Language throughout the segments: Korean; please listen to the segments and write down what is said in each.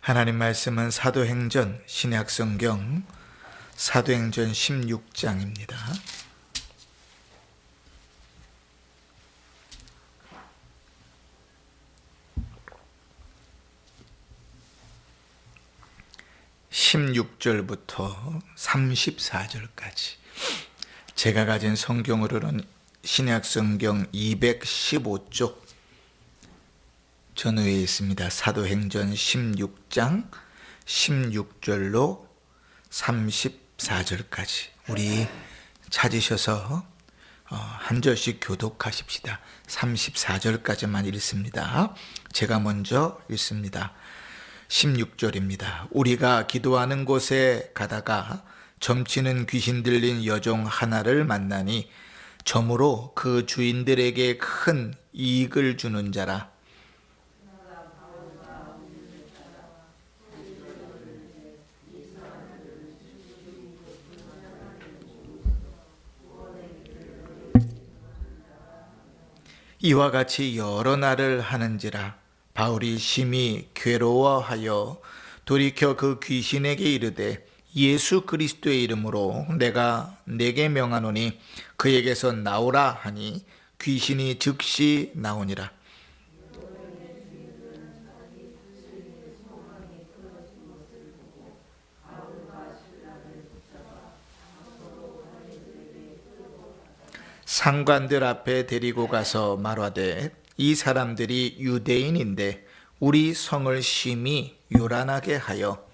하나님 말씀은 사도행전 신약성경 사도행전 16장입니다. (16절부터) (34절까지) 제가 가진 성경으로는 신약성경 215쪽 전후에 있습니다. 사도행전 16장 16절로 34절까지 우리 찾으셔서 한 절씩 교독하십시다. 34절까지만 읽습니다. 제가 먼저 읽습니다. 16절입니다. 우리가 기도하는 곳에 가다가 점치는 귀신 들린 여종 하나를 만나니 점으로 그 주인들에게 큰 이익을 주는 자라. 이와 같이 여러 날을 하는지라. 바울이 심히 괴로워하여 돌이켜 그 귀신에게 이르되 예수 그리스도의 이름으로 내가 네게 명하노니 그에게서 나오라 하니 귀신이 즉시 나오니라. 상관들 앞에 데리고 가서 말하되 이 사람들이 유대인인데 우리 성을 심히 요란하게 하여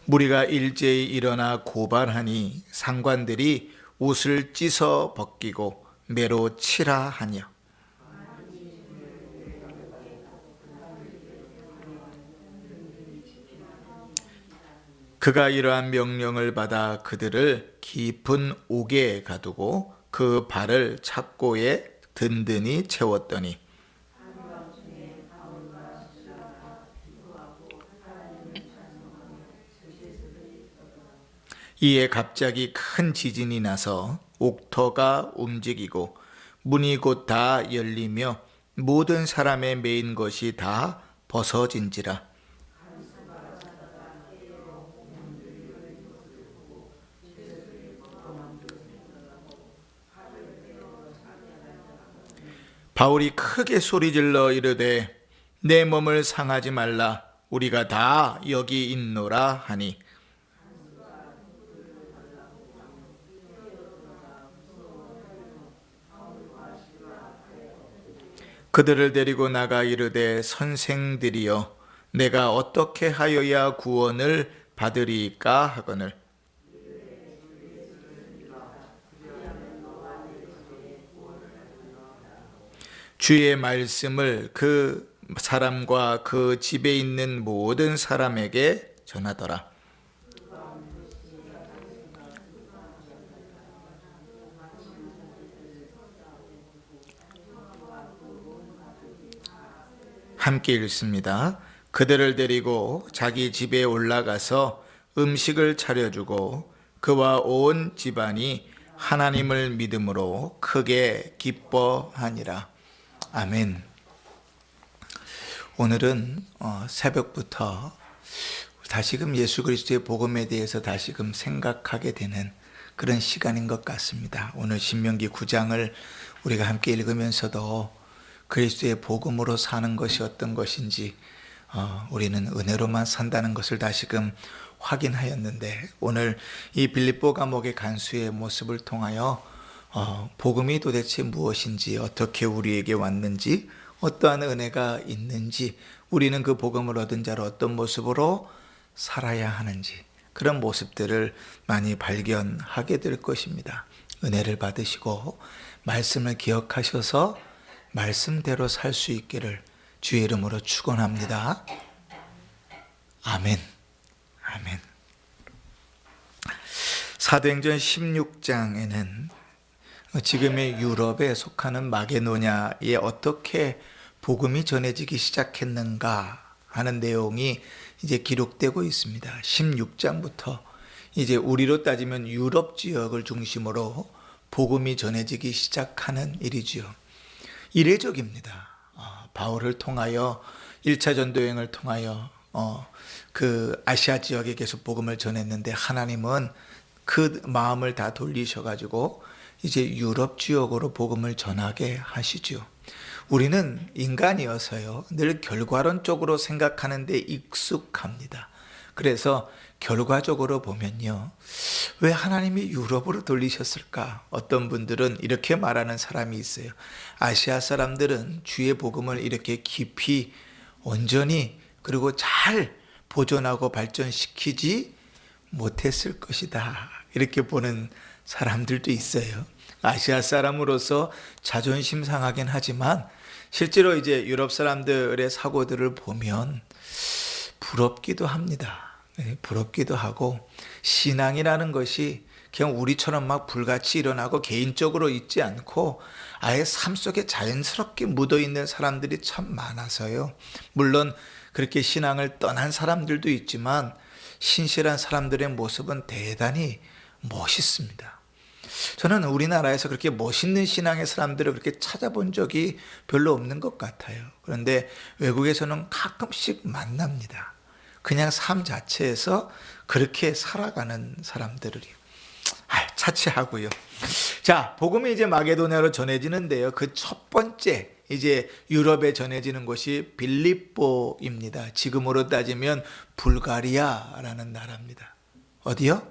무리가 일제히 일어나 고발하니 상관들이 옷을 찢어 벗기고 매로 치라 하며 그가 이러한 명령을 받아 그들을 깊은 옥에 가두고 그 발을 착고에 든든히 채웠더니 이에 갑자기 큰 지진이 나서 옥터가 움직이고 문이 곧 다 열리며 모든 사람의 매인 것이 다 벗어진지라. 바울이 크게 소리질러 이르되 내 몸을 상하지 말라. 우리가 다 여기 있노라 하니 그들을 데리고 나가 이르되 선생들이여 내가 어떻게 하여야 구원을 받으리까 하거늘 주의 말씀을 그 사람과 그 집에 있는 모든 사람에게 전하더라. 함께 읽습니다. 그들을 데리고 자기 집에 올라가서 음식을 차려주고 그와 온 집안이 하나님을 믿음으로 크게 기뻐하니라. 아멘. 오늘은 새벽부터 다시금 예수 그리스도의 복음에 대해서 다시금 생각하게 되는 그런 시간인 것 같습니다. 오늘 신명기 9장을 우리가 함께 읽으면서도 그리스도의 복음으로 사는 것이 어떤 것인지 우리는 은혜로만 산다는 것을 다시금 확인하였는데 오늘 이 빌립보 감옥의 간수의 모습을 통하여 복음이 도대체 무엇인지 어떻게 우리에게 왔는지 어떠한 은혜가 있는지 우리는 그 복음을 얻은 자로 어떤 모습으로 살아야 하는지 그런 모습들을 많이 발견하게 될 것입니다. 은혜를 받으시고 말씀을 기억하셔서 말씀대로 살 수 있기를 주의 이름으로 축원합니다. 아멘. 아멘. 사도행전 16장에는 지금의 유럽에 속하는 마게도냐에 어떻게 복음이 전해지기 시작했는가 하는 내용이 이제 기록되고 있습니다. 16장부터 이제 우리로 따지면 유럽 지역을 중심으로 복음이 전해지기 시작하는 일이지요. 이례적입니다. 바울을 통하여 1차 전도여행을 통하여 그 아시아 지역에 계속 복음을 전했는데 하나님은 그 마음을 다 돌리셔가지고 이제 유럽 지역으로 복음을 전하게 하시죠. 우리는 인간이어서요, 늘 결과론적으로 생각하는데 익숙합니다. 그래서 결과적으로 보면요, 왜 하나님이 유럽으로 돌리셨을까? 어떤 분들은 이렇게 말하는 사람이 있어요. 아시아 사람들은 주의 복음을 이렇게 깊이 온전히 그리고 잘 보존하고 발전시키지 못했을 것이다, 이렇게 보는 사람들도 있어요. 아시아 사람으로서 자존심 상하긴 하지만 실제로 이제 유럽 사람들의 사고들을 보면 부럽기도 합니다. 부럽기도 하고, 신앙이라는 것이 그냥 우리처럼 막 불같이 일어나고 개인적으로 있지 않고 아예 삶 속에 자연스럽게 묻어있는 사람들이 참 많아서요. 물론 그렇게 신앙을 떠난 사람들도 있지만 신실한 사람들의 모습은 대단히 멋있습니다. 저는 우리나라에서 그렇게 멋있는 신앙의 사람들을 그렇게 찾아본 적이 별로 없는 것 같아요. 그런데 외국에서는 가끔씩 만납니다. 그냥 삶 자체에서 그렇게 살아가는 사람들이 차치하고요. 자, 복음이 이제 마게도냐로 전해지는데요, 그 첫 번째 이제 유럽에 전해지는 곳이 빌립보입니다. 지금으로 따지면 불가리아라는 나라입니다. 어디요?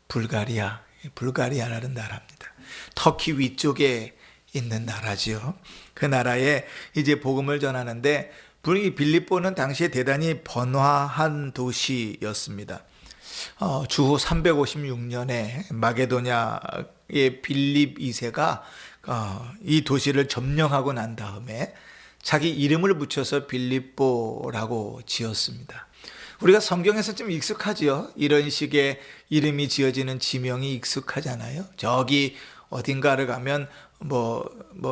불가리아라는 나라입니다. 터키 위쪽에 있는 나라지요. 그 나라에 이제 복음을 전하는데, 빌립보는 당시에 대단히 번화한 도시였습니다. 주후 356년에 마게도냐의 빌립 2세가 이 도시를 점령하고 난 다음에 자기 이름을 붙여서 빌립보라고 지었습니다. 우리가 성경에서 좀 익숙하지요. 이런 식의 이름이 지어지는 지명이 익숙하잖아요. 저기 어딘가를 가면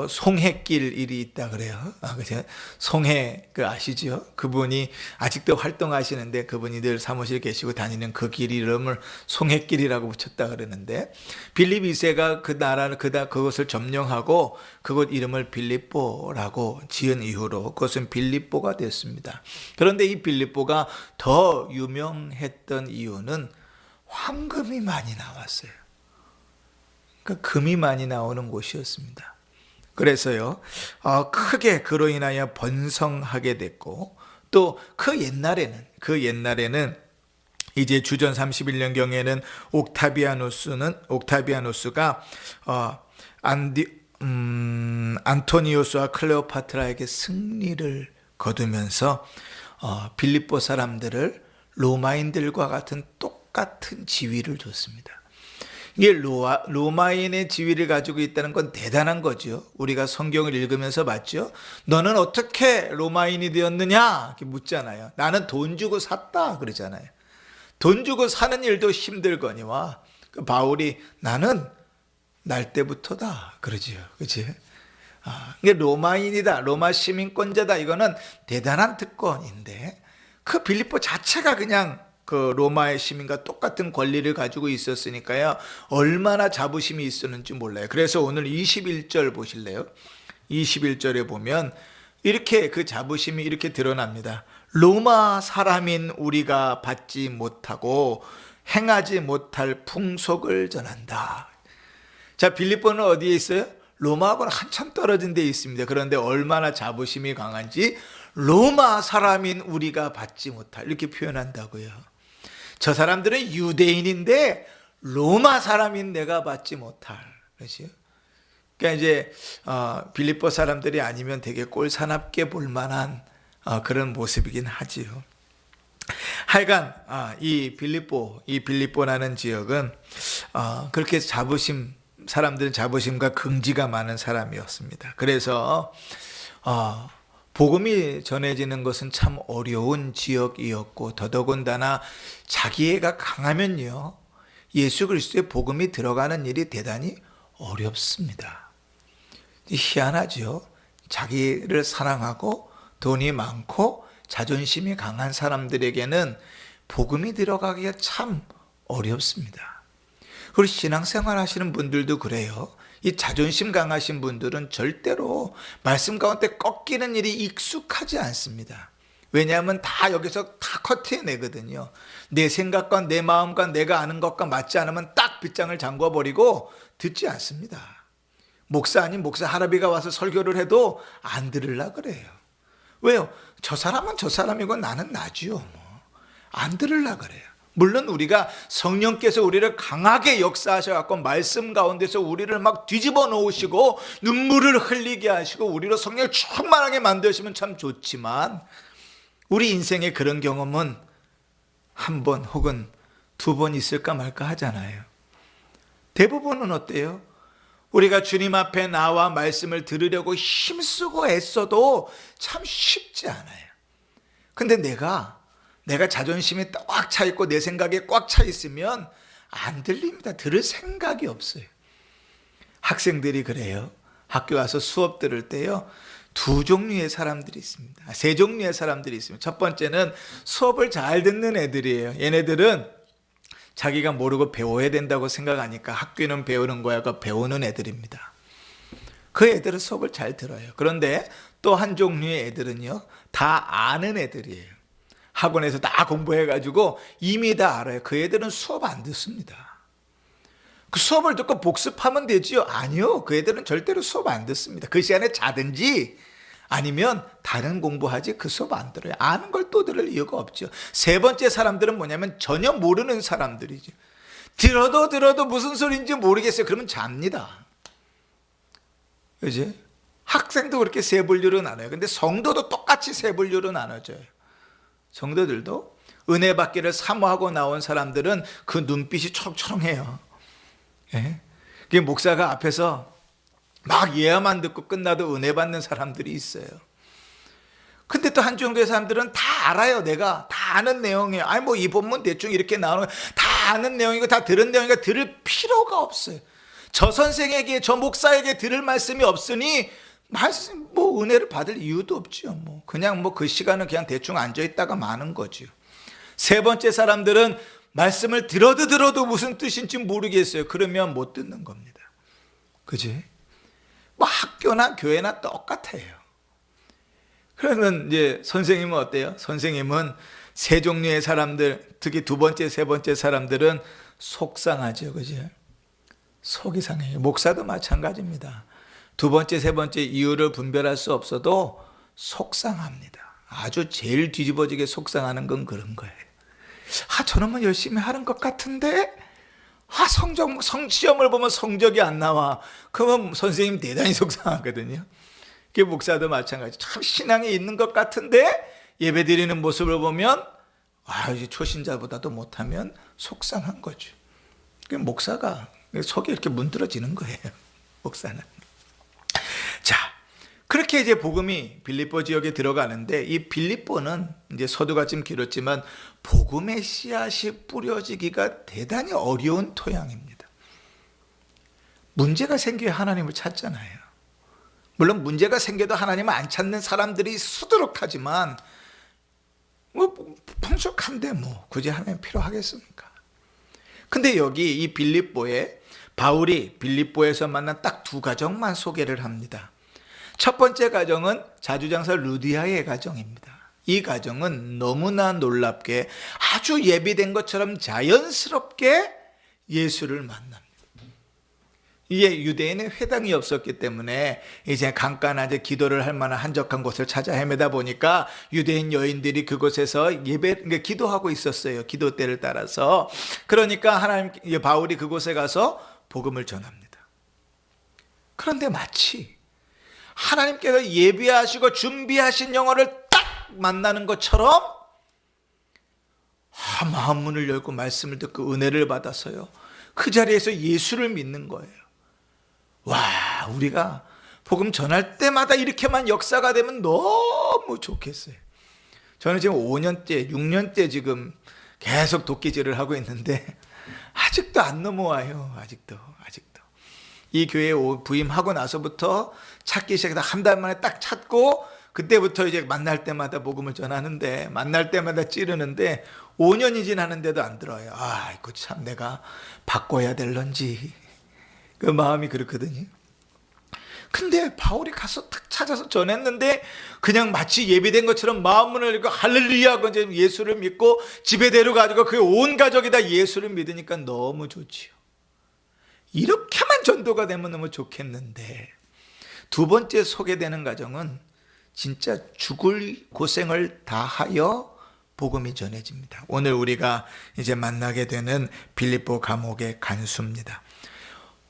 송해길 일이 있다 그래요. 그죠? 송해 아시죠? 그분이 아직도 활동하시는데 그분이 늘 사무실 계시고 다니는 그 길 이름을 송해길이라고 붙였다 그러는데, 빌립 2세가 그 나라를 그것을 점령하고 그곳 이름을 빌립보라고 지은 이후로 그것은 빌립보가 됐습니다. 그런데 이 빌립보가 더 유명했던 이유는 황금이 많이 나왔어요. 그러니까 금이 많이 나오는 곳이었습니다. 그래서요, 크게 그로 인하여 번성하게 됐고, 또 그 옛날에는 이제 주전 31년경에는 옥타비아누스가 안토니우스와 클레오파트라에게 승리를 거두면서 빌립보 사람들을 로마인들과 같은 똑같은 지위를 줬습니다. 이게 로마인의 지위를 가지고 있다는 건 대단한 거죠. 우리가 성경을 읽으면서 봤죠. 너는 어떻게 로마인이 되었느냐? 이렇게 묻잖아요. 나는 돈 주고 샀다 그러잖아요. 돈 주고 사는 일도 힘들거니와 바울이 나는 날 때부터다 그러지요. 그렇지? 이게 로마인이다, 로마 시민권자다, 이거는 대단한 특권인데, 그 빌립보 자체가 그냥 그 로마의 시민과 똑같은 권리를 가지고 있었으니까요, 얼마나 자부심이 있었는지 몰라요. 그래서 오늘 21절 보실래요? 21절에 보면 이렇게 그 자부심이 이렇게 드러납니다. 로마 사람인 우리가 받지 못하고 행하지 못할 풍속을 전한다. 자, 빌립보는 어디에 있어요? 로마하고는 한참 떨어진 데 있습니다. 그런데 얼마나 자부심이 강한지 로마 사람인 우리가 받지 못할, 이렇게 표현한다고요. 저 사람들은 유대인인데 로마 사람인 내가 받지 못할. 그렇죠? 그러니까 이제 빌립보 사람들이 아니면 되게 꼴사납게 볼 만한 그런 모습이긴 하지요. 하여간 이 빌립보라는 지역은 그렇게 사람들은 자부심과 긍지가 많은 사람이었습니다. 그래서 복음이 전해지는 것은 참 어려운 지역이었고, 더더군다나 자기애가 강하면요, 예수 그리스도의 복음이 들어가는 일이 대단히 어렵습니다. 희한하죠. 자기를 사랑하고 돈이 많고 자존심이 강한 사람들에게는 복음이 들어가기가 참 어렵습니다. 그리고 신앙생활 하시는 분들도 그래요. 이 자존심 강하신 분들은 절대로 말씀 가운데 꺾이는 일이 익숙하지 않습니다. 왜냐하면 다 여기서 다 커트해내거든요. 내 생각과 내 마음과 내가 아는 것과 맞지 않으면 딱 빗장을 잠궈버리고 듣지 않습니다. 목사 아닌 목사 할아비가 와서 설교를 해도 안 들으려 그래요. 왜요? 저 사람은 저 사람이고 나는 나지요. 안 들으려 그래요. 물론 우리가 성령께서 우리를 강하게 역사하셔갖고 말씀 가운데서 우리를 막 뒤집어 놓으시고 눈물을 흘리게 하시고 우리로 성령을 충만하게 만드시면 참 좋지만 우리 인생에 그런 경험은 한 번 혹은 두 번 있을까 말까 하잖아요. 대부분은 어때요? 우리가 주님 앞에 나와 말씀을 들으려고 힘쓰고 애써도 참 쉽지 않아요. 근데 내가 자존심이 꽉 차 있고 내 생각에 꽉 차 있으면 안 들립니다. 들을 생각이 없어요. 학생들이 그래요. 학교 와서 수업 들을 때요. 두 종류의 사람들이 있습니다. 세 종류의 사람들이 있습니다. 첫 번째는 수업을 잘 듣는 애들이에요. 얘네들은 자기가 모르고 배워야 된다고 생각하니까 학교는 배우는 거야. 그 배우는 애들입니다. 그 애들은 수업을 잘 들어요. 그런데 또 한 종류의 애들은요. 다 아는 애들이에요. 학원에서 다 공부해가지고 이미 다 알아요. 그 애들은 수업 안 듣습니다. 그 수업을 듣고 복습하면 되지요? 아니요. 그 애들은 절대로 수업 안 듣습니다. 그 시간에 자든지 아니면 다른 공부하지 그 수업 안 들어요. 아는 걸 또 들을 이유가 없죠. 세 번째 사람들은 뭐냐면 전혀 모르는 사람들이죠. 들어도 무슨 소리인지 모르겠어요. 그러면 잡니다. 그지? 학생도 그렇게 세 분류로 나눠요. 근데 성도도 똑같이 세 분류로 나눠져요. 성도들도 은혜 받기를 사모하고 나온 사람들은 그 눈빛이 초롱초롱해요. 예? 목사가 앞에서 막 예화만 듣고 끝나도 은혜 받는 사람들이 있어요. 근데 또 한 종류의 사람들은 다 알아요. 내가 다 아는 내용이에요. 아니 뭐 이 본문 대충 이렇게 나오는 다 아는 내용이고 다 들은 내용이니까 들을 필요가 없어요. 저 선생에게 저 목사에게 들을 말씀이 없으니 말씀 뭐 은혜를 받을 이유도 없죠. 뭐 그냥 뭐 그 시간은 그냥 대충 앉아 있다가 마는 거죠. 세 번째 사람들은 말씀을 들어도 무슨 뜻인지 모르겠어요. 그러면 못 듣는 겁니다. 그지? 뭐 학교나 교회나 똑같아요. 그러면 이제 선생님은 어때요? 선생님은 세 종류의 사람들, 특히 두 번째, 세 번째 사람들은 속상하죠. 그죠? 속이 상해요. 목사도 마찬가지입니다. 두 번째, 세 번째 이유를 분별할 수 없어도 속상합니다. 아주 제일 뒤집어지게 속상하는 건 그런 거예요. 저놈은 열심히 하는 것 같은데 시험을 보면 성적이 안 나와. 그러면 선생님 대단히 속상하거든요. 그 목사도 마찬가지. 참 신앙이 있는 것 같은데 예배 드리는 모습을 보면 이제 초신자보다도 못하면 속상한 거죠. 그 목사가 속이 이렇게 문드러지는 거예요. 목사는. 자, 그렇게 이제 복음이 빌립보 지역에 들어가는데 이 빌립보는 이제 서두가 좀 길었지만 복음의 씨앗이 뿌려지기가 대단히 어려운 토양입니다. 문제가 생겨야 하나님을 찾잖아요. 물론 문제가 생겨도 하나님을 안 찾는 사람들이 수두룩하지만 뭐 풍족한데 뭐 굳이 하나님 필요하겠습니까? 근데 여기 이 빌립보에 바울이 빌립보에서 만난 딱 두 가정만 소개를 합니다. 첫 번째 가정은 자주장사 루디아의 가정입니다. 이 가정은 너무나 놀랍게 아주 예비된 것처럼 자연스럽게 예수를 만납니다. 이게 유대인의 회당이 없었기 때문에 이제 간간하게 기도를 할 만한 한적한 곳을 찾아 헤매다 보니까 유대인 여인들이 그곳에서 기도하고 있었어요. 기도 때를 따라서. 그러니까 바울이 그곳에 가서 복음을 전합니다. 그런데 마치 하나님께서 예비하시고 준비하신 영혼을 딱 만나는 것처럼 마음 문을 열고 말씀을 듣고 은혜를 받아서요. 그 자리에서 예수를 믿는 거예요. 와, 우리가 복음 전할 때마다 이렇게만 역사가 되면 너무 좋겠어요. 저는 지금 5년째, 6년째 지금 계속 도끼질을 하고 있는데 아직도 안 넘어와요. 아직도. 이 교회에 부임하고 나서부터 찾기 시작해서 한 달 만에 딱 찾고 그때부터 이제 만날 때마다 복음을 전하는데 만날 때마다 찌르는데 5년이 지났는데도 안 들어요. 아이고 참 내가 바꿔야 될런지 그 마음이 그렇거든요. 근데 바울이 가서 탁 찾아서 전했는데 그냥 마치 예비된 것처럼 마음문을 열고 할렐루야 하고 이제 예수를 믿고 집에 데려가지고 그 온 가족이 다 예수를 믿으니까 너무 좋지요. 이렇게만 전도가 되면 너무 좋겠는데, 두 번째 소개되는 가정은 진짜 죽을 고생을 다하여 복음이 전해집니다. 오늘 우리가 이제 만나게 되는 빌립보 감옥의 간수입니다.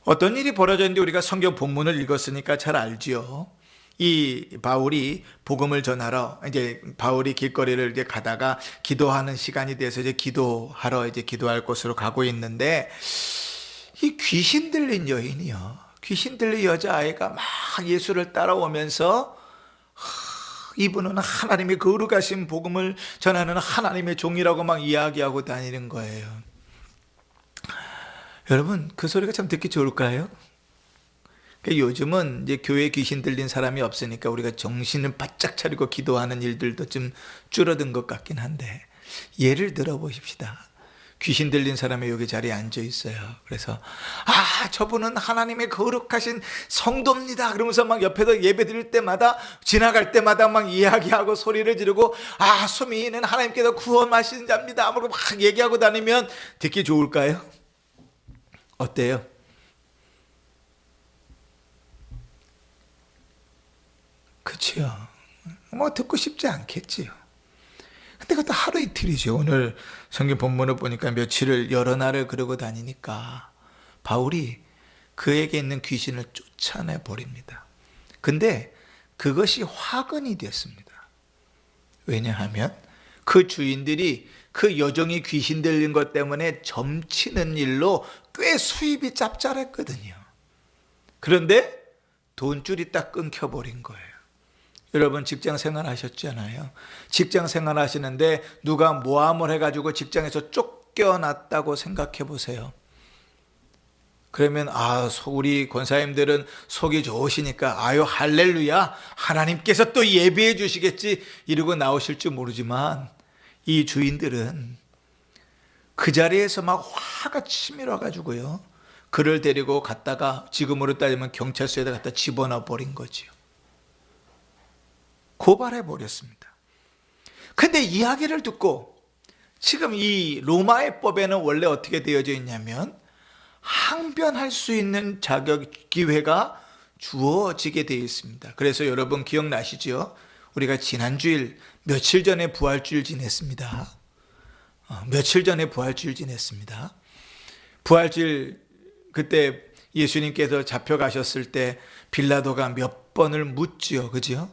어떤 일이 벌어졌는지 우리가 성경 본문을 읽었으니까 잘 알지요. 이 바울이 복음을 전하러 이제 바울이 길거리를 이제 가다가 기도하는 시간이 돼서 이제 기도하러 이제 기도할 곳으로 가고 있는데, 이 귀신 들린 여인이요, 귀신 들린 여자아이가 막 예수를 따라오면서 이분은 하나님의 거룩하신 복음을 전하는 하나님의 종이라고 막 이야기하고 다니는 거예요. 여러분, 그 소리가 참 듣기 좋을까요? 요즘은 이제 교회에 귀신 들린 사람이 없으니까 우리가 정신을 바짝 차리고 기도하는 일들도 좀 줄어든 것 같긴 한데, 예를 들어 보십시다. 귀신 들린 사람이 여기 자리에 앉아 있어요. 그래서 저분은 하나님의 거룩하신 성도입니다 그러면서 막 옆에서 예배 드릴 때마다, 지나갈 때마다 막 이야기하고 소리를 지르고 수미는 하나님께서 구원하신 자입니다 막 얘기하고 다니면 듣기 좋을까요? 어때요? 그치요. 뭐 듣고 싶지 않겠지요. 근데 그것도 하루 이틀이죠. 오늘 성경 본문을 보니까 며칠을 여러 날을 그러고 다니니까 바울이 그에게 있는 귀신을 쫓아내 버립니다. 근데 그것이 화근이 됐습니다. 왜냐하면 그 주인들이 그 여종이 귀신 들린 것 때문에 점치는 일로 꽤 수입이 짭짤했거든요. 그런데 돈줄이 딱 끊겨버린 거예요. 여러분 직장 생활 하셨잖아요. 직장 생활 하시는데 누가 모함을 해가지고 직장에서 쫓겨났다고 생각해 보세요. 그러면 우리 권사님들은 속이 좋으시니까 할렐루야 하나님께서 또 예비해 주시겠지 이러고 나오실 줄 모르지만, 이 주인들은 그 자리에서 막 화가 치밀어 가지고요, 그를 데리고 갔다가 지금으로 따지면 경찰서에다 갖다 집어넣어 버린 거지요. 고발해 버렸습니다. 근데 이야기를 듣고 지금 이 로마의 법에는 원래 어떻게 되어져 있냐면 항변할 수 있는 자격, 기회가 주어지게 되어 있습니다. 그래서 여러분 기억나시죠? 우리가 지난주일 며칠 전에 부활주일 지냈습니다. 부활주일 그때 예수님께서 잡혀가셨을 때 빌라도가 몇 번을 묻지요. 그죠?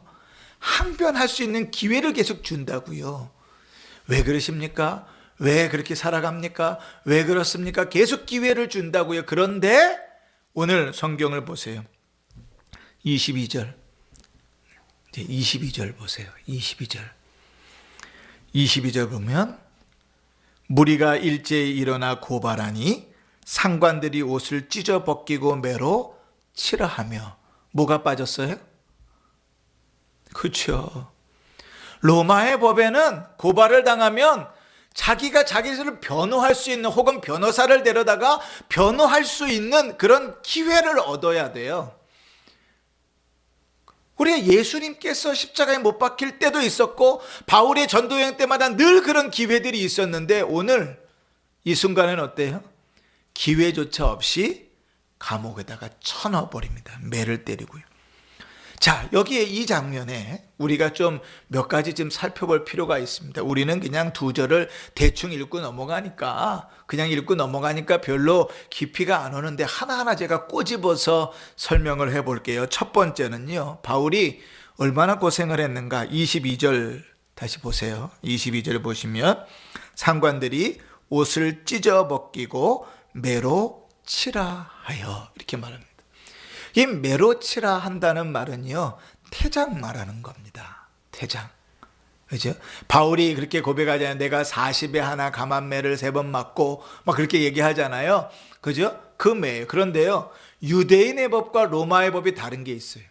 항변할 수 있는 기회를 계속 준다고요. 왜 그러십니까? 왜 그렇게 살아갑니까? 왜 그렇습니까? 계속 기회를 준다고요. 그런데 오늘 성경을 보세요. 22절 보세요. 22절 보면, 무리가 일제히 일어나 고발하니 상관들이 옷을 찢어 벗기고 매로 치라 하며. 뭐가 빠졌어요? 그렇죠. 로마의 법에는 고발을 당하면 자기가 자기를 변호할 수 있는, 혹은 변호사를 데려다가 변호할 수 있는 그런 기회를 얻어야 돼요. 우리가 예수님께서 십자가에 못 박힐 때도 있었고 바울의 전도여행 때마다 늘 그런 기회들이 있었는데, 오늘 이 순간은 어때요? 기회조차 없이 감옥에다가 쳐넣어버립니다. 매를 때리고요. 자, 여기에 이 장면에 우리가 좀 몇 가지 좀 살펴볼 필요가 있습니다. 우리는 그냥 두 절을 대충 읽고 넘어가니까 별로 깊이가 안 오는데, 하나하나 제가 꼬집어서 설명을 해볼게요. 첫 번째는요, 바울이 얼마나 고생을 했는가. 22절 다시 보세요. 22절 보시면 상관들이 옷을 찢어 벗기고 매로 치라 하여, 이렇게 말합니다. 이 매로 치라 한다는 말은요, 태장 말하는 겁니다. 태장. 그죠? 바울이 그렇게 고백하잖아요. 내가 40에 하나 감한매를 3번 맞고 막 그렇게 얘기하잖아요. 그죠? 그 매예요. 그런데요, 유대인의 법과 로마의 법이 다른 게 있어요.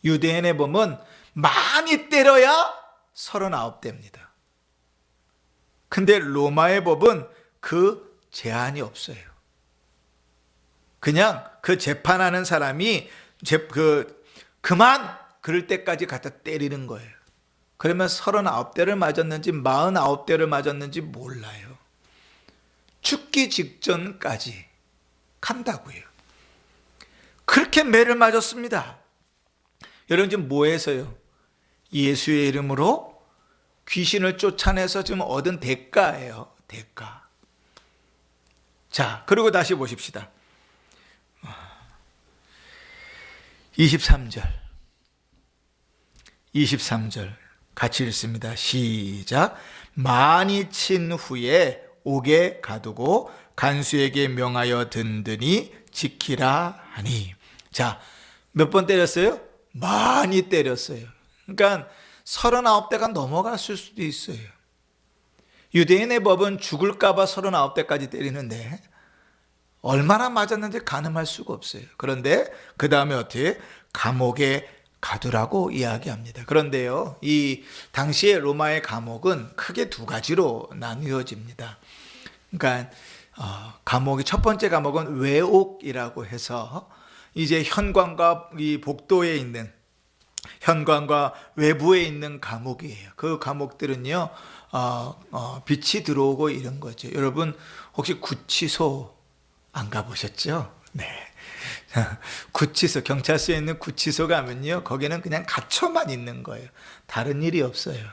유대인의 법은 많이 때려야 39대입니다. 근데 로마의 법은 그 제한이 없어요. 그냥 그 재판하는 사람이 그만 그럴 때까지 갖다 때리는 거예요. 그러면 39대를 맞았는지 49대를 맞았는지 몰라요. 죽기 직전까지 간다고요. 그렇게 매를 맞았습니다. 여러분 지금 뭐 해서요? 예수의 이름으로 귀신을 쫓아내서 지금 얻은 대가예요. 대가. 자, 그리고 다시 보십시다. 23절 같이 읽습니다. 시작. 많이 친 후에 옥에 가두고 간수에게 명하여 든든히 지키라 하니. 자, 몇 번 때렸어요? 많이 때렸어요. 그러니까 39대가 넘어갔을 수도 있어요. 유대인의 법은 죽을까 봐 39대까지 때리는데 얼마나 맞았는지 가늠할 수가 없어요. 그런데 그 다음에 어떻게? 감옥에 가두라고 이야기합니다. 그런데요, 이 당시의 로마의 감옥은 크게 두 가지로 나누어집니다. 그러니까 감옥이 첫 번째 감옥은 외옥이라고 해서 이제 현관과 이 복도에 있는 현관과 외부에 있는 감옥이에요. 그 감옥들은요, 빛이 들어오고 이런 거죠. 여러분 혹시 구치소 안 가보셨죠? 네. 구치소, 경찰서에 있는 구치소 가면요, 거기는 그냥 갇혀만 있는 거예요. 다른 일이 없어요.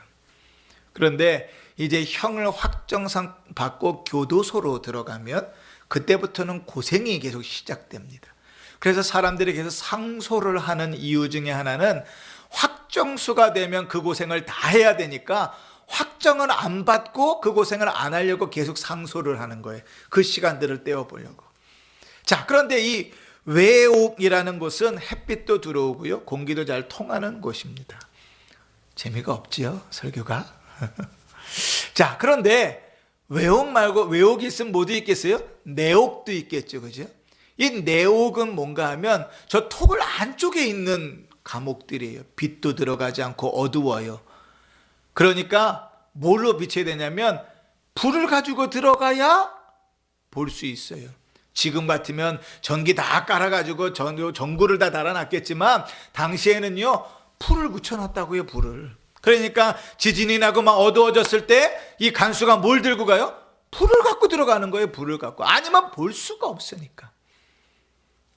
그런데 이제 형을 확정상 받고 교도소로 들어가면 그때부터는 고생이 계속 시작됩니다. 그래서 사람들이 계속 상소를 하는 이유 중에 하나는 확정수가 되면 그 고생을 다 해야 되니까 확정을 안 받고 그 고생을 안 하려고 계속 상소를 하는 거예요. 그 시간들을 때워보려고. 자, 그런데 이 외옥이라는 곳은 햇빛도 들어오고요, 공기도 잘 통하는 곳입니다. 재미가 없지요, 설교가? 자, 그런데 외옥 말고, 외옥이 있으면 뭐도 있겠어요? 내옥도 있겠죠, 그죠? 이 내옥은 뭔가 하면 저 토굴 안쪽에 있는 감옥들이에요. 빛도 들어가지 않고 어두워요. 그러니까 뭘로 비춰야 되냐면 불을 가지고 들어가야 볼 수 있어요. 지금 같으면 전기 다 깔아가지고 전구를 다 달아놨겠지만 당시에는요, 불을 붙여놨다고요, 불을. 그러니까 지진이 나고 막 어두워졌을 때 이 간수가 뭘 들고 가요? 불을 갖고 들어가는 거예요, 불을 갖고. 아니면 볼 수가 없으니까.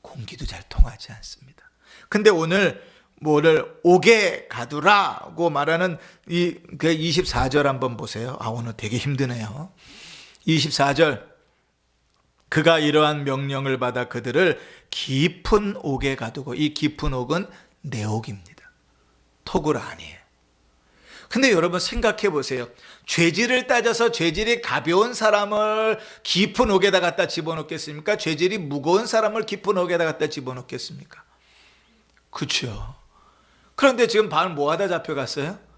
공기도 잘 통하지 않습니다. 근데 오늘 뭐를 옥에 가두라고 말하는 이 24절 한번 보세요. 오늘 되게 힘드네요. 24절. 그가 이러한 명령을 받아 그들을 깊은 옥에 가두고, 이 깊은 옥은 내옥입니다. 토굴 아니에요. 근데 여러분 생각해 보세요. 죄질을 따져서 죄질이 가벼운 사람을 깊은 옥에다 갖다 집어넣겠습니까? 죄질이 무거운 사람을 깊은 옥에다 갖다 집어넣겠습니까? 그렇죠. 그런데 지금 바울 뭐 하다 잡혀갔어요?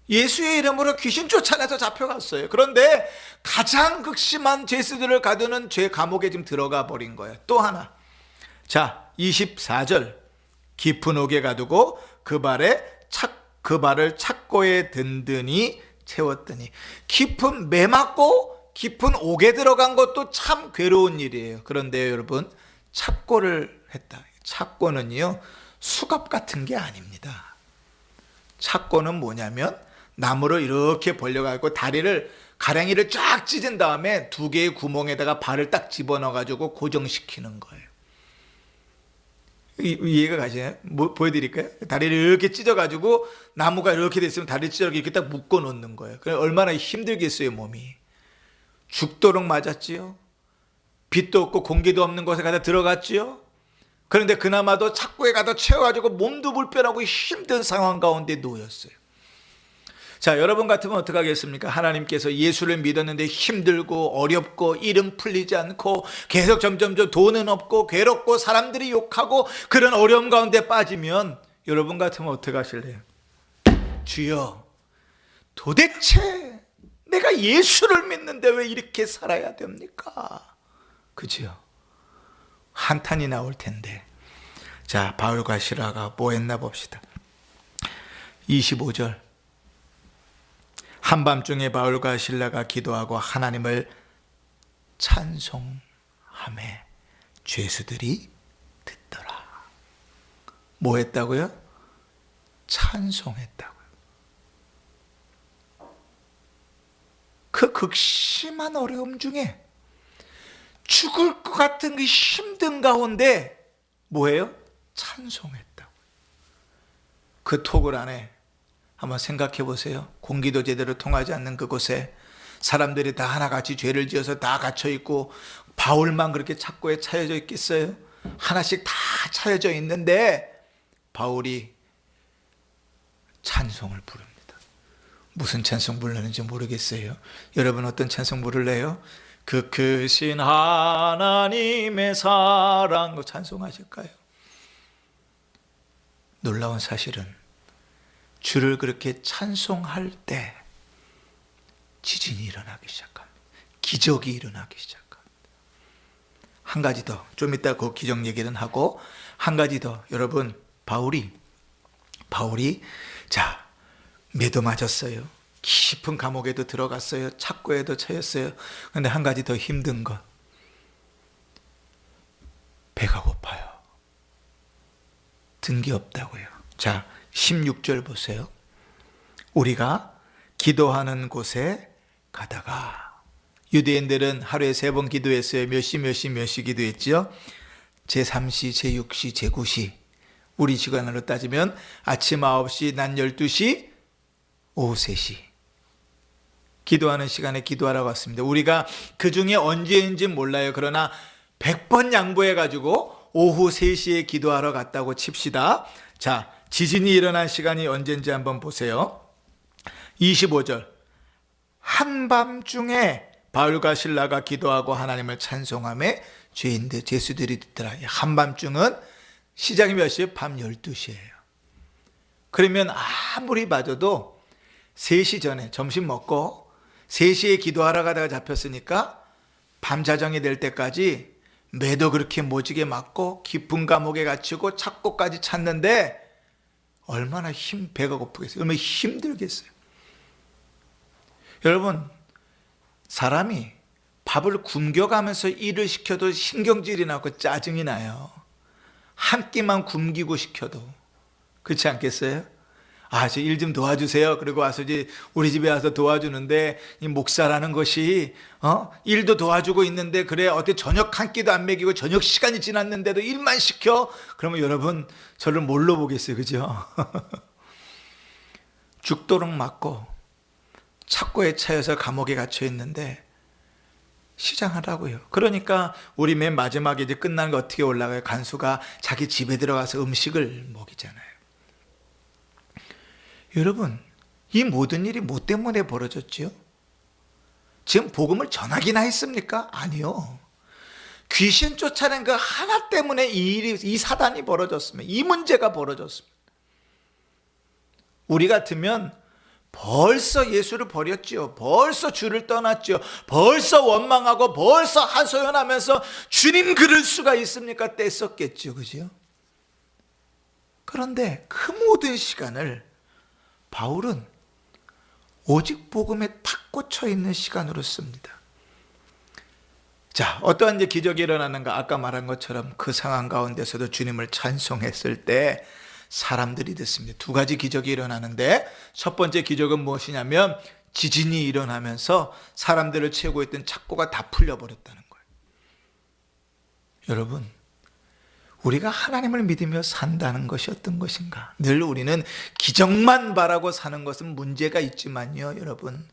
예수의 이름으로 귀신 쫓아내서 잡혀갔어요. 그런데 가장 극심한 죄수들을 가두는 죄 감옥에 지금 들어가 버린 거예요. 또 하나. 자, 24절. 깊은 옥에 가두고 그 발을 착고에 든든히 채웠더니. 깊은 매맞고 깊은 옥에 들어간 것도 참 괴로운 일이에요. 그런데 여러분, 착고를 했다. 착고는요, 수갑 같은 게 아닙니다. 착고는 뭐냐면 나무를 이렇게 벌려가지고 가랭이를 쫙 찢은 다음에 두 개의 구멍에다가 발을 딱 집어넣어가지고 고정시키는 거예요. 이해가 가시나요? 보여드릴까요? 다리를 이렇게 찢어가지고 나무가 이렇게 됐으면 다리를 찢어 이렇게 딱 묶어 놓는 거예요. 그래 얼마나 힘들겠어요, 몸이. 죽도록 맞았지요. 빛도 없고 공기도 없는 곳에 가다 들어갔지요. 그런데 그나마도 착고에 가다 채워가지고 몸도 불편하고 힘든 상황 가운데 놓였어요. 자, 여러분 같으면 어떻게 하겠습니까? 하나님께서 예수를 믿었는데 힘들고 어렵고 일은 풀리지 않고 계속 점점 돈은 없고 괴롭고 사람들이 욕하고 그런 어려움 가운데 빠지면 여러분 같으면 어떻게 하실래요? 주여, 도대체 내가 예수를 믿는데 왜 이렇게 살아야 됩니까? 그죠? 한탄이 나올 텐데. 자, 바울과 시라가 뭐 했나 봅시다. 25절. 한밤중에 바울과 실라가 기도하고 하나님을 찬송하매 죄수들이 듣더라. 뭐 했다고요? 찬송했다고요. 그 극심한 어려움 중에 죽을 것 같은 그 힘든 가운데 뭐예요? 찬송했다고. 그 톡을 안에 한번 생각해 보세요. 공기도 제대로 통하지 않는 그곳에 사람들이 다 하나같이 죄를 지어서 다 갇혀 있고 바울만 그렇게 착고에 차여져 있겠어요? 하나씩 다 차여져 있는데 바울이 찬송을 부릅니다. 무슨 찬송 부르는지 모르겠어요. 여러분 어떤 찬송 부를래요? 그 크신 하나님의 사랑 찬송하실까요? 놀라운 사실은 주를 그렇게 찬송할 때 지진이 일어나기 시작합니다. 기적이 일어나기 시작합니다. 한 가지 더, 좀 이따 그 기적 얘기는 하고 한 가지 더, 여러분 바울이 자 매도 맞았어요. 깊은 감옥에도 들어갔어요. 착고에도 처했어요. 그런데 한 가지 더 힘든 것, 배가 고파요. 든 게 없다고요. 자 16절 보세요. 우리가 기도하는 곳에 가다가, 유대인들은 하루에 3번 기도했어요. 몇 시 기도했죠? 제3시, 제6시, 제9시. 우리 시간으로 따지면 아침 9시, 낮 12시, 오후 3시. 기도하는 시간에 기도하러 갔습니다. 우리가 그 중에 언제인지 몰라요. 그러나 100번 양보해가지고 오후 3시에 기도하러 갔다고 칩시다. 자, 지진이 일어난 시간이 언제인지 한번 보세요. 25절. 한밤중에 바울과 실라가 기도하고 하나님을 찬송하며 죄수들이 듣더라. 한밤중은 시작이 몇 시에요? 밤 12시예요. 그러면 아무리 봐도 3시 전에 점심 먹고 3시에 기도하러 가다가 잡혔으니까 밤자정이 될 때까지 매도 그렇게 모지게 맞고 깊은 감옥에 갇히고 착고까지 찾는데 얼마나 배가 고프겠어요? 얼마나 힘들겠어요? 여러분, 사람이 밥을 굶겨가면서 일을 시켜도 신경질이 나고 짜증이 나요. 한 끼만 굶기고 시켜도. 그렇지 않겠어요? 아, 저 일 좀 도와주세요. 그리고 와서 이제 우리 집에 와서 도와주는데, 이 목사라는 것이, 일도 도와주고 있는데, 그래, 어때 저녁 한 끼도 안 먹이고 저녁 시간이 지났는데도 일만 시켜? 그러면 여러분, 저를 뭘로 보겠어요? 그죠? 죽도록 맞고, 착고에 차여서 감옥에 갇혀 있는데, 시장하라고요. 그러니까, 우리 맨 마지막에 이제 끝나는 거 어떻게 올라가요? 간수가 자기 집에 들어가서 음식을 먹이잖아요. 여러분, 이 모든 일이 뭐 때문에 벌어졌지요? 지금 복음을 전하기나 했습니까? 아니요. 귀신 쫓아낸 그 하나 때문에 이 사단이 벌어졌습니다. 이 문제가 벌어졌습니다. 우리 같으면 벌써 예수를 버렸지요. 벌써 주를 떠났지요. 벌써 원망하고 벌써 하소연하면서 주님 그럴 수가 있습니까? 뗐었겠죠. 그죠? 그런데 그 모든 시간을 바울은 오직 복음에 탁 꽂혀 있는 시간으로 씁니다. 자, 어떠한 이제 기적이 일어나는가? 아까 말한 것처럼 그 상황 가운데서도 주님을 찬송했을 때 사람들이 듣습니다. 2가지 기적이 일어나는데, 첫 번째 기적은 무엇이냐면 지진이 일어나면서 사람들을 채우고 있던 착고가 다 풀려버렸다는 거예요. 여러분, 우리가 하나님을 믿으며 산다는 것이 어떤 것인가? 늘 우리는 기적만 바라고 사는 것은 문제가 있지만요, 여러분.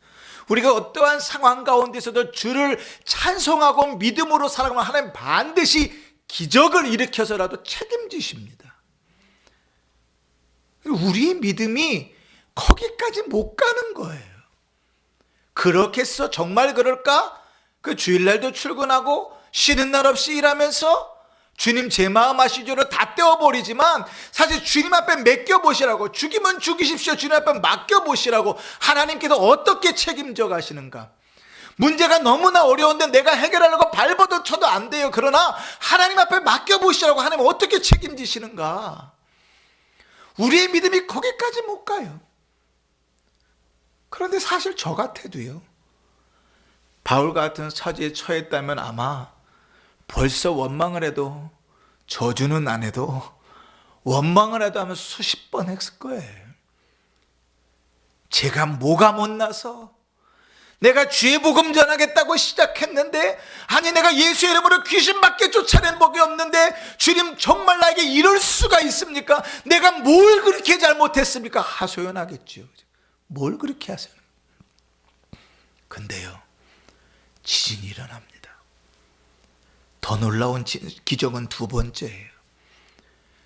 우리가 어떠한 상황 가운데서도 주를 찬송하고 믿음으로 살아가면 하나님 반드시 기적을 일으켜서라도 책임지십니다. 우리의 믿음이 거기까지 못 가는 거예요. 그렇게 해서 정말 그럴까? 그 주일날도 출근하고 쉬는 날 없이 일하면서 주님 제 마음 아시죠로 다 떼어버리지만, 사실 주님 앞에 맡겨보시라고, 죽이면 죽이십시오, 주님 앞에 맡겨보시라고 하나님께서 어떻게 책임져 가시는가? 문제가 너무나 어려운데 내가 해결하려고 발버둥 쳐도 안 돼요. 그러나 하나님 앞에 맡겨보시라고 하나님 어떻게 책임지시는가? 우리의 믿음이 거기까지 못 가요. 그런데 사실 저 같아도요, 바울 같은 처지에 처했다면 아마 벌써 원망을 해도, 저주는 안 해도 원망을 해도 하면 수십 번 했을 거예요. 제가 뭐가 못나서 내가 주의 복음 전하겠다고 시작했는데, 아니 내가 예수의 이름으로 귀신밖에 쫓아낸 법이 없는데 주님 정말 나에게 이럴 수가 있습니까? 내가 뭘 그렇게 잘못했습니까? 하소연하겠죠. 뭘 그렇게 하세요? 근데요, 지진이 일어납니다. 더 놀라운 기적은 두 번째예요.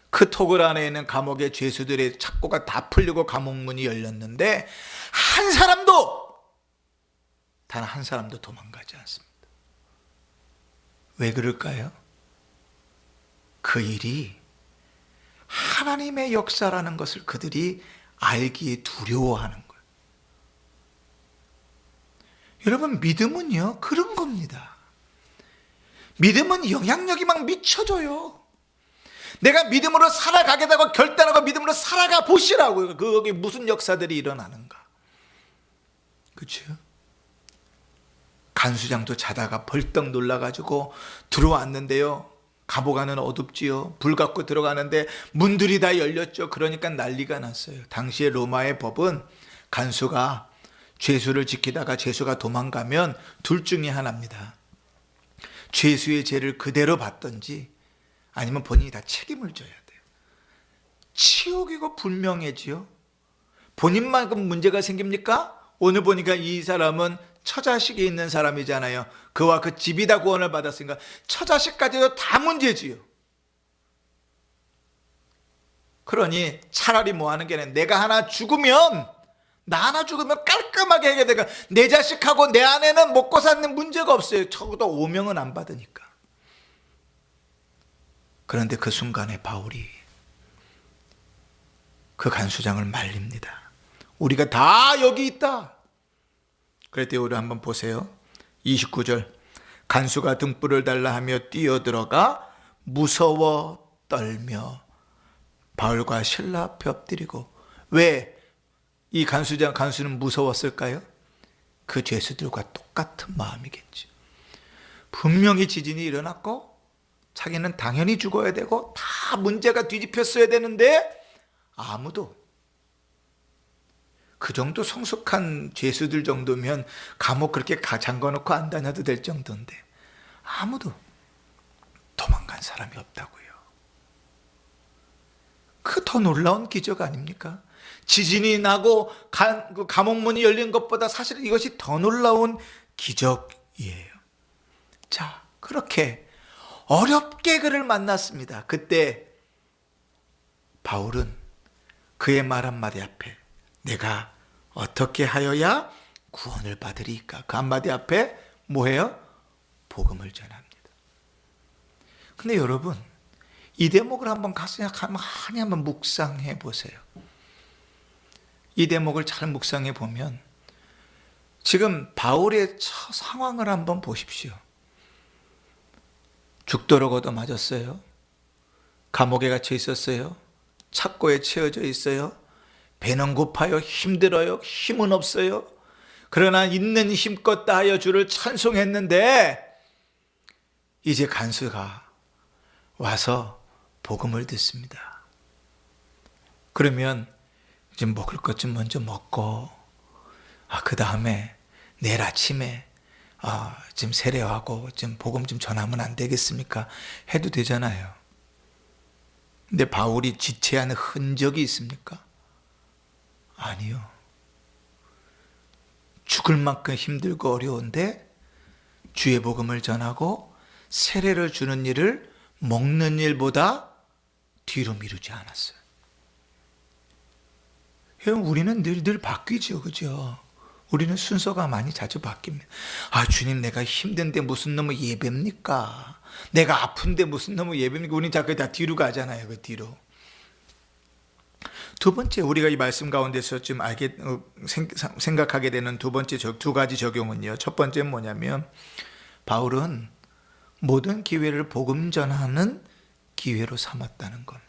그 토굴 안에 있는 감옥의 죄수들의 착고가 다 풀리고 감옥문이 열렸는데 단 한 사람도 도망가지 않습니다. 왜 그럴까요? 그 일이 하나님의 역사라는 것을 그들이 알기에 두려워하는 거예요. 여러분, 믿음은요, 그런 겁니다. 믿음은 영향력이 막 미쳐져요. 내가 믿음으로 살아가겠다고 결단하고 믿음으로 살아가 보시라고요. 거기 무슨 역사들이 일어나는가. 그렇죠? 간수장도 자다가 벌떡 놀라가지고 들어왔는데요, 감옥 안은 어둡지요. 불 갖고 들어가는데 문들이 다 열렸죠. 그러니까 난리가 났어요. 당시에 로마의 법은 간수가 죄수를 지키다가 죄수가 도망가면 둘 중에 하나입니다. 죄수의 죄를 그대로 받든지 아니면 본인이 다 책임을 져야 돼요. 치욕이고 불명예지요. 본인만큼 문제가 생깁니까? 오늘 보니까 이 사람은 처자식이 있는 사람이잖아요. 그와 그 집이 다 구원을 받았으니까 처자식까지도 다 문제지요. 그러니 차라리 뭐 하는 게 아니라 나 하나 죽으면 깔끔하게 해결되니까 내 자식하고 내 아내는 먹고 사는 문제가 없어요. 적어도 오명은 안 받으니까. 그런데 그 순간에 바울이 그 간수장을 말립니다. 우리가 다 여기 있다. 그랬더니 우리 한번 보세요. 29절. 간수가 등불을 달라 하며 뛰어들어가 무서워 떨며 바울과 실라 앞에 엎드리고. 왜 이 간수는 무서웠을까요? 그 죄수들과 똑같은 마음이겠죠. 분명히 지진이 일어났고 자기는 당연히 죽어야 되고 다 문제가 뒤집혔어야 되는데 아무도, 그 정도 성숙한 죄수들 정도면 감옥 그렇게 잠궈놓고 안 다녀도 될 정도인데 아무도 도망간 사람이 없다고요. 그 더 놀라운 기적 아닙니까? 지진이 나고 감옥문이 열린 것보다 사실 이것이 더 놀라운 기적이에요. 자, 그렇게 어렵게 그를 만났습니다. 그때 바울은 그의 말 한마디 앞에 내가 어떻게 하여야 구원을 받으리까? 그 한마디 앞에 뭐예요? 복음을 전합니다. 근데 여러분, 이 대목을 한번 가서 가만히 한번 묵상해 보세요. 이 대목을 잘 묵상해 보면 지금 바울의 상황을 한번 보십시오. 죽도록 얻어맞았어요. 감옥에 갇혀 있었어요. 착고에 채워져 있어요. 배는 고파요. 힘들어요. 힘은 없어요. 그러나 있는 힘껏 다하여 주를 찬송했는데 이제 간수가 와서 복음을 듣습니다. 그러면 이제 먹을 것 좀 먼저 먹고 그 다음에 내일 아침에 좀 세례하고 좀 복음 좀 전하면 안 되겠습니까? 해도 되잖아요. 근데 바울이 지체하는 흔적이 있습니까? 아니요. 죽을 만큼 힘들고 어려운데 주의 복음을 전하고 세례를 주는 일을 먹는 일보다 뒤로 미루지 않았어요. 우리는 늘 바뀌죠, 그죠? 우리는 순서가 많이 자주 바뀝니다. 주님, 내가 힘든데 무슨 놈의 예배입니까? 내가 아픈데 무슨 놈의 예배입니까? 우리는 자꾸 다 뒤로 가잖아요, 그 뒤로. 두 번째, 우리가 이 말씀 가운데서 좀 생각하게 되는 두 번째 두 가지 적용은요. 첫 번째는 뭐냐면 바울은 모든 기회를 복음 전하는 기회로 삼았다는 겁니다.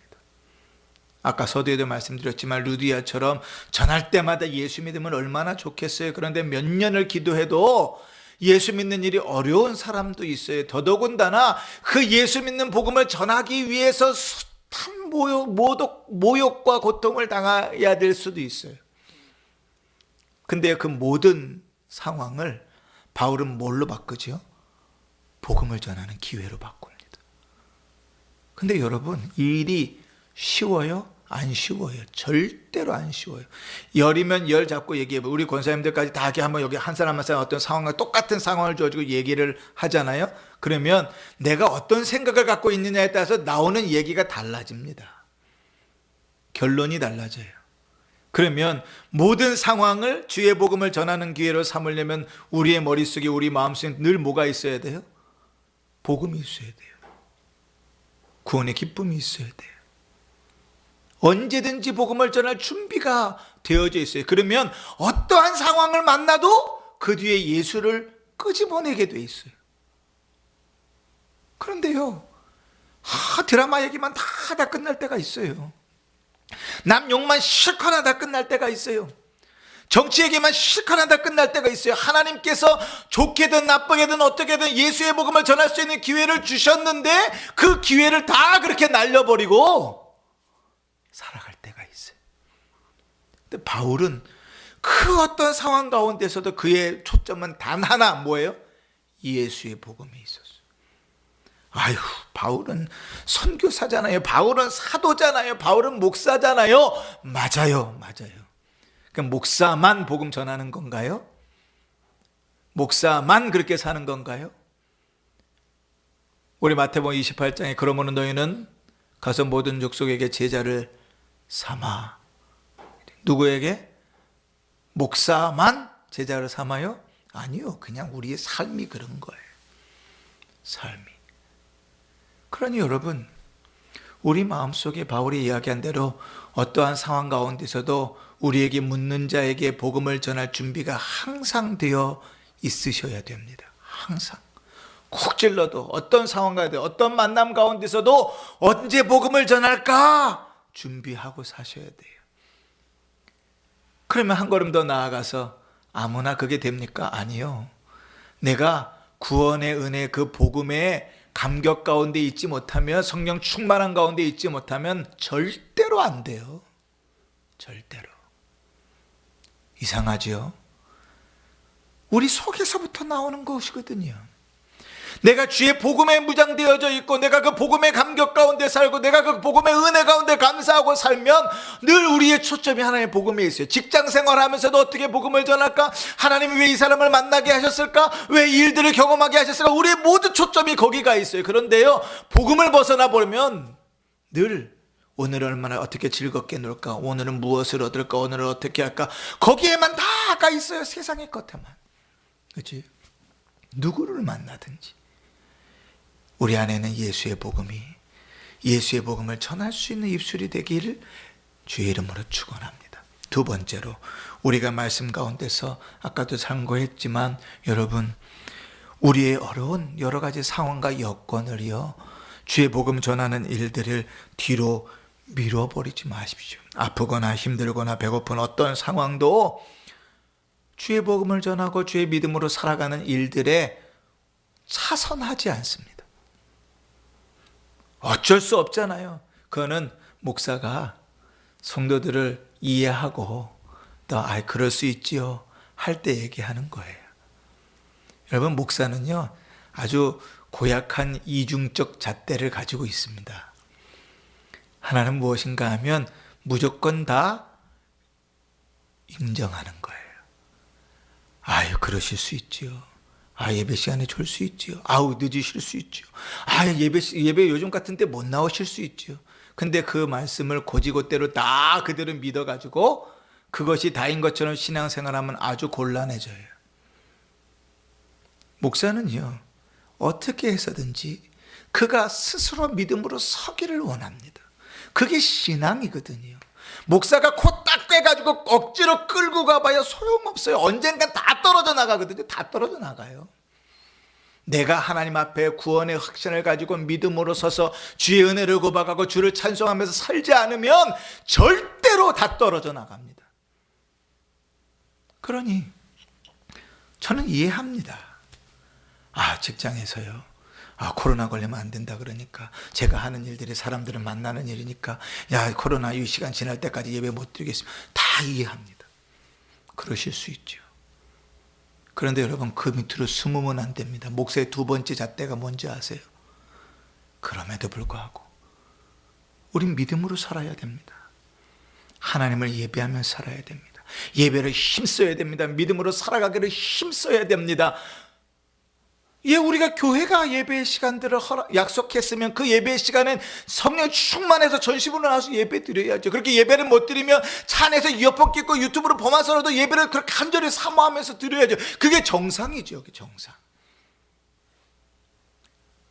아까 서두에도 말씀드렸지만 루디아처럼 전할 때마다 예수 믿으면 얼마나 좋겠어요. 그런데 몇 년을 기도해도 예수 믿는 일이 어려운 사람도 있어요. 더더군다나 그 예수 믿는 복음을 전하기 위해서 숱한 모욕과 고통을 당해야 될 수도 있어요. 근데 그 모든 상황을 바울은 뭘로 바꾸죠? 복음을 전하는 기회로 바꿉니다. 근데 여러분, 이 일이 쉬워요? 안 쉬워요. 절대로 안 쉬워요. 열이면 열 잡고 얘기해봐요. 우리 권사님들까지 다 이렇게 한번 여기 한 사람 한 사람 어떤 상황과 똑같은 상황을 줘가지고 얘기를 하잖아요. 그러면 내가 어떤 생각을 갖고 있느냐에 따라서 나오는 얘기가 달라집니다. 결론이 달라져요. 그러면 모든 상황을 주의 복음을 전하는 기회로 삼으려면 우리의 머릿속에 우리 마음속에 늘 뭐가 있어야 돼요? 복음이 있어야 돼요. 구원의 기쁨이 있어야 돼요. 언제든지 복음을 전할 준비가 되어져 있어요. 그러면 어떠한 상황을 만나도 그 뒤에 예수를 끄집어내게 돼 있어요. 그런데요, 드라마 얘기만 다 끝날 때가 있어요. 남 욕만 실컷 하다 끝날 때가 있어요. 정치 얘기만 실컷 하다 끝날 때가 있어요. 하나님께서 좋게든 나쁘게든 어떻게든 예수의 복음을 전할 수 있는 기회를 주셨는데 그 기회를 다 그렇게 날려버리고 살아갈 때가 있어요. 근데 바울은 그 어떤 상황 가운데서도 그의 초점은 단 하나, 뭐예요? 예수의 복음에 있었어요. 아유, 바울은 선교사잖아요. 바울은 사도잖아요. 바울은 목사잖아요. 맞아요. 그럼 목사만 복음 전하는 건가요? 목사만 그렇게 사는 건가요? 우리 마태복음 28장에 그러므로 너희는 가서 모든 족속에게 제자를 삼아. 누구에게? 목사만 제자를 삼아요? 아니요. 그냥 우리의 삶이 그런 거예요. 삶이. 그러니 여러분, 우리 마음속에 바울이 이야기한 대로 어떠한 상황 가운데서도 우리에게 묻는 자에게 복음을 전할 준비가 항상 되어 있으셔야 됩니다. 항상. 콕 찔러도 어떤 상황 가운데 어떤 만남 가운데서도 언제 복음을 전할까 준비하고 사셔야 돼요. 그러면 한 걸음 더 나아가서 아무나 그게 됩니까? 아니요. 내가 구원의 은혜 그 복음의 감격 가운데 있지 못하면, 성령 충만한 가운데 있지 못하면 절대로 안 돼요. 절대로. 이상하죠? 우리 속에서부터 나오는 것이거든요. 내가 주의 복음에 무장되어져 있고 내가 그 복음의 감격 가운데 살고 내가 그 복음의 은혜 가운데 감사하고 살면 늘 우리의 초점이 하나님의 복음에 있어요. 직장생활 하면서도 어떻게 복음을 전할까? 하나님이 왜 이 사람을 만나게 하셨을까? 왜 이 일들을 경험하게 하셨을까? 우리의 모든 초점이 거기가 있어요. 그런데요, 복음을 벗어나 보면 늘 오늘 얼마나 어떻게 즐겁게 놀까? 오늘은 무엇을 얻을까? 오늘은 어떻게 할까? 거기에만 다 가 있어요. 세상의 것에만. 그렇지? 누구를 만나든지 우리 안에는 예수의 복음을 전할 수 있는 입술이 되기를 주의 이름으로 축원합니다. 두 번째로, 우리가 말씀 가운데서 아까도 참고했지만 여러분, 우리의 어려운 여러 가지 상황과 여건을요, 주의 복음 전하는 일들을 뒤로 밀어버리지 마십시오. 아프거나 힘들거나 배고픈 어떤 상황도 주의 복음을 전하고 주의 믿음으로 살아가는 일들에 차선하지 않습니다. 어쩔 수 없잖아요. 그거는 목사가 성도들을 이해하고 또 그럴 수 있지요 할 때 얘기하는 거예요. 여러분, 목사는요 아주 고약한 이중적 잣대를 가지고 있습니다. 하나는 무엇인가 하면 무조건 다 인정하는 거예요. 아유, 그러실 수 있지요. 예배 시간에 졸 수 있지요. 늦으실 수 있지요. 예배 요즘 같은 때 못 나오실 수 있지요. 근데 그 말씀을 고지고대로 다 그대로 믿어가지고 그것이 다인 것처럼 신앙생활하면 아주 곤란해져요. 목사는요, 어떻게 해서든지 그가 스스로 믿음으로 서기를 원합니다. 그게 신앙이거든요. 목사가 코 딱 떼가지고 억지로 끌고 가봐야 소용없어요. 언젠간 다 떨어져 나가거든요. 다 떨어져 나가요. 내가 하나님 앞에 구원의 확신을 가지고 믿음으로 서서 주의 은혜를 고백하고 주를 찬송하면서 살지 않으면 절대로 다 떨어져 나갑니다. 그러니 저는 이해합니다. 직장에서요. 코로나 걸리면 안 된다 그러니까, 제가 하는 일들이 사람들을 만나는 일이니까, 코로나 이 시간 지날 때까지 예배 못 드리겠습니다. 다 이해합니다. 그러실 수 있죠. 그런데 여러분, 그 밑으로 숨으면 안 됩니다. 목사의 두 번째 잣대가 뭔지 아세요? 그럼에도 불구하고 우린 믿음으로 살아야 됩니다. 하나님을 예배하며 살아야 됩니다. 예배를 힘써야 됩니다. 믿음으로 살아가기를 힘써야 됩니다. 우리가 교회가 예배의 시간들을 약속했으면 그 예배의 시간은 성령 충만해서 전심으로 나와서 예배 드려야죠. 그렇게 예배를 못 드리면 차 안에서 이어폰 끼고 유튜브로 보면서라도 예배를 그렇게 간절히 사모하면서 드려야죠. 그게 정상이죠. 그게 정상.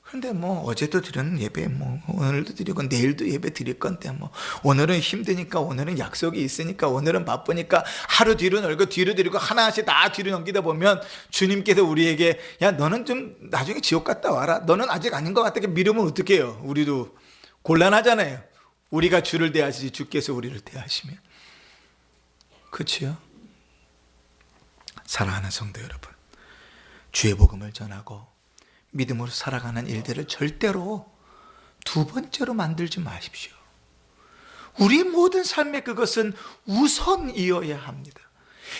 그런데 어제도 드리는 예배, 오늘도 드리고 내일도 예배 드릴 건데, 오늘은 힘드니까, 오늘은 약속이 있으니까, 오늘은 바쁘니까 하루 뒤로 놀고 뒤로 드리고 하나씩 다 뒤로 넘기다 보면 주님께서 우리에게, 너는 좀 나중에 지옥 갔다 와라, 너는 아직 아닌 것 같다, 미루면 어떻게 해요? 우리도 곤란하잖아요. 우리가 주를 대하시지 주께서 우리를 대하시면. 그렇죠? 사랑하는 성도 여러분, 주의 복음을 전하고 믿음으로 살아가는 일들을 절대로 두 번째로 만들지 마십시오. 우리 모든 삶의 그것은 우선이어야 합니다.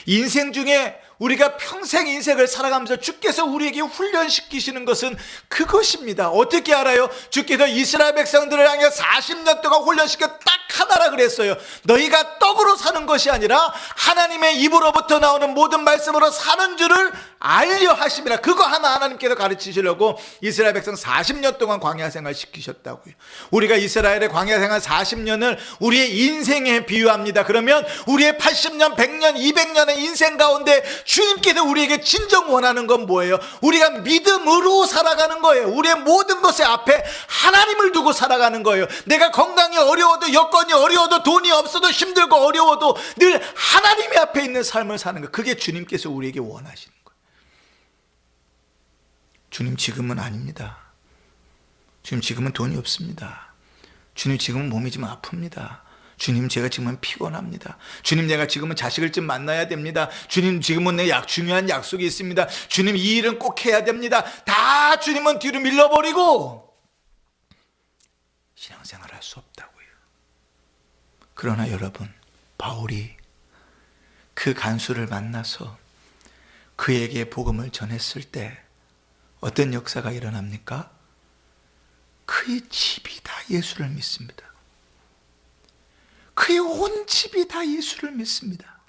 인생 중에 우리가 평생 인생을 살아가면서 주께서 우리에게 훈련시키시는 것은 그것입니다. 어떻게 알아요? 주께서 이스라엘 백성들을 향해 40년 동안 훈련시켜 딱 하나라 그랬어요. 너희가 떡으로 사는 것이 아니라 하나님의 입으로부터 나오는 모든 말씀으로 사는 줄을 알려 하심이라. 그거 하나 하나님께서 가르치시려고 이스라엘 백성 40년 동안 광야 생활 시키셨다고요. 우리가 이스라엘의 광야 생활 40년을 우리의 인생에 비유합니다. 그러면 우리의 80년, 100년, 200년의 인생 가운데 주님께서 우리에게 진정 원하는 건 뭐예요? 우리가 믿음으로 살아가는 거예요. 우리의 모든 것의 앞에 하나님을 두고 살아가는 거예요. 내가 건강이 어려워도, 여건이 어려워도, 돈이 없어도, 힘들고 어려워도 늘 하나님의 앞에 있는 삶을 사는 거예요. 그게 주님께서 우리에게 원하시는 거예요. 주님 지금은 아닙니다. 주님 지금은 돈이 없습니다. 주님 지금은 몸이 좀 아픕니다. 주님 제가 지금은 피곤합니다. 주님 내가 지금은 자식을 좀 만나야 됩니다. 주님 지금은 내 중요한 약속이 있습니다. 주님 이 일은 꼭 해야 됩니다. 다 주님은 뒤로 밀어버리고 신앙생활 할 수 없다고요. 그러나 여러분, 바울이 그 간수를 만나서 그에게 복음을 전했을 때 어떤 역사가 일어납니까? 그의 집이 다 예수를 믿습니다. 그의 온 집이 다 예수를 믿습니다.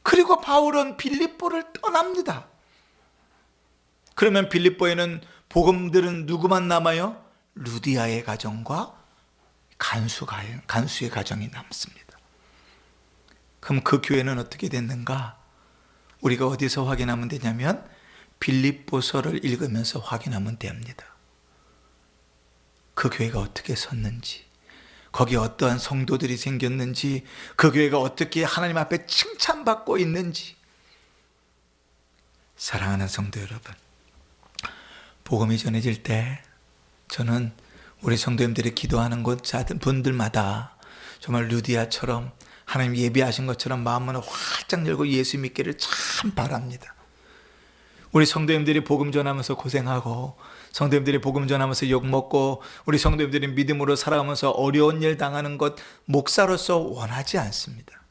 그리고 바울은 빌립보를 떠납니다. 그러면 빌립보에는 복음들은 누구만 남아요? 루디아의 가정과 간수의 가정이 남습니다. 그럼 그 교회는 어떻게 됐는가? 우리가 어디서 확인하면 되냐면 빌립보서를 읽으면서 확인하면 됩니다. 그 교회가 어떻게 섰는지, 거기에 어떠한 성도들이 생겼는지, 그 교회가 어떻게 하나님 앞에 칭찬받고 있는지. 사랑하는 성도 여러분, 복음이 전해질 때 저는 우리 성도님들이 기도하는 분들마다 정말 루디아처럼 하나님 예비하신 것처럼 마음문을 활짝 열고 예수 믿기를 참 바랍니다. 우리 성도님들이 복음 전하면서 고생하고, 성도님들이 복음 전하면서 욕먹고, 우리 성도님들이 믿음으로 살아가면서 어려운 일 당하는 것 목사로서 원하지 않습니다.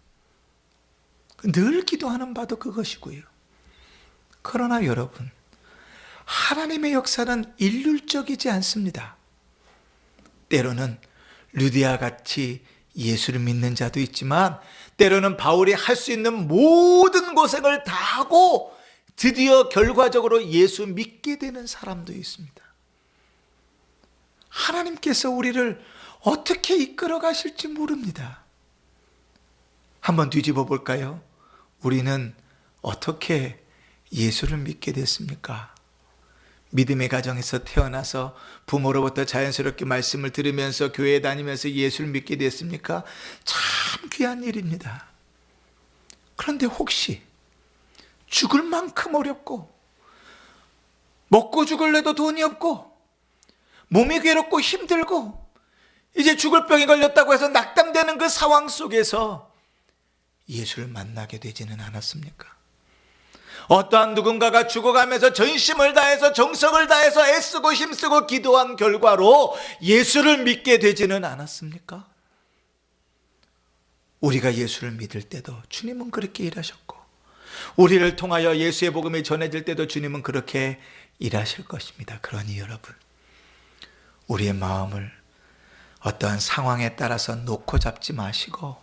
늘 기도하는 바도 그것이고요. 그러나 여러분, 하나님의 역사는 일률적이지 않습니다. 때로는 루디아 같이 예수를 믿는 자도 있지만, 때로는 바울이 할 수 있는 모든 고생을 다 하고 드디어 결과적으로 예수 믿게 되는 사람도 있습니다. 하나님께서 우리를 어떻게 이끌어 가실지 모릅니다. 한번 뒤집어 볼까요? 우리는 어떻게 예수를 믿게 됐습니까? 믿음의 가정에서 태어나서 부모로부터 자연스럽게 말씀을 들으면서 교회에 다니면서 예수를 믿게 됐습니까? 참 귀한 일입니다. 그런데 혹시 죽을 만큼 어렵고 먹고 죽을래도 돈이 없고 몸이 괴롭고 힘들고 이제 죽을 병에 걸렸다고 해서 낙담되는 그 상황 속에서 예수를 만나게 되지는 않았습니까? 어떠한 누군가가 죽어가면서 전심을 다해서 정성을 다해서 애쓰고 힘쓰고 기도한 결과로 예수를 믿게 되지는 않았습니까? 우리가 예수를 믿을 때도 주님은 그렇게 일하셨고, 우리를 통하여 예수의 복음이 전해질 때도 주님은 그렇게 일하실 것입니다. 그러니 여러분, 우리의 마음을 어떠한 상황에 따라서 놓고 잡지 마시고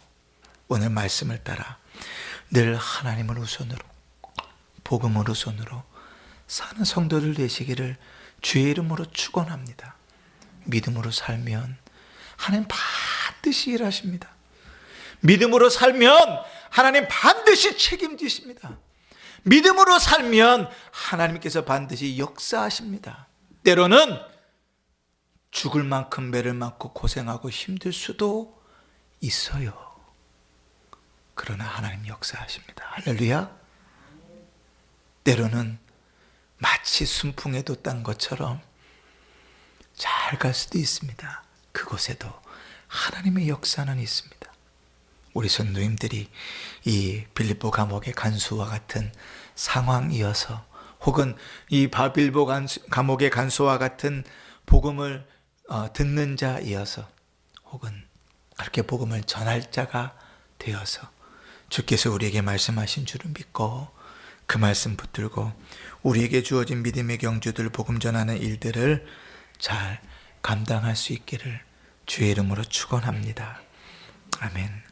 오늘 말씀을 따라 늘 하나님을 우선으로, 복음을 우선으로 사는 성도들 되시기를 주의 이름으로 축원합니다. 믿음으로 살면 하나님 반드시 일하십니다. 믿음으로 살면 하나님 반드시 책임지십니다. 믿음으로 살면 하나님께서 반드시 역사하십니다. 때로는 죽을 만큼 매를 맞고 고생하고 힘들 수도 있어요. 그러나 하나님 역사하십니다. 할렐루야. 때로는 마치 순풍에 돋단 것처럼 잘 갈 수도 있습니다. 그곳에도 하나님의 역사는 있습니다. 우리 성도님들이 이 빌립보 감옥의 간수와 같은 상황이어서, 혹은 이 빌립보 감옥의 간수와 같은 복음을 듣는 자이어서, 혹은 그렇게 복음을 전할 자가 되어서 주께서 우리에게 말씀하신 줄을 믿고 그 말씀 붙들고 우리에게 주어진 믿음의 경주들, 복음 전하는 일들을 잘 감당할 수 있기를 주의 이름으로 축원합니다. 아멘.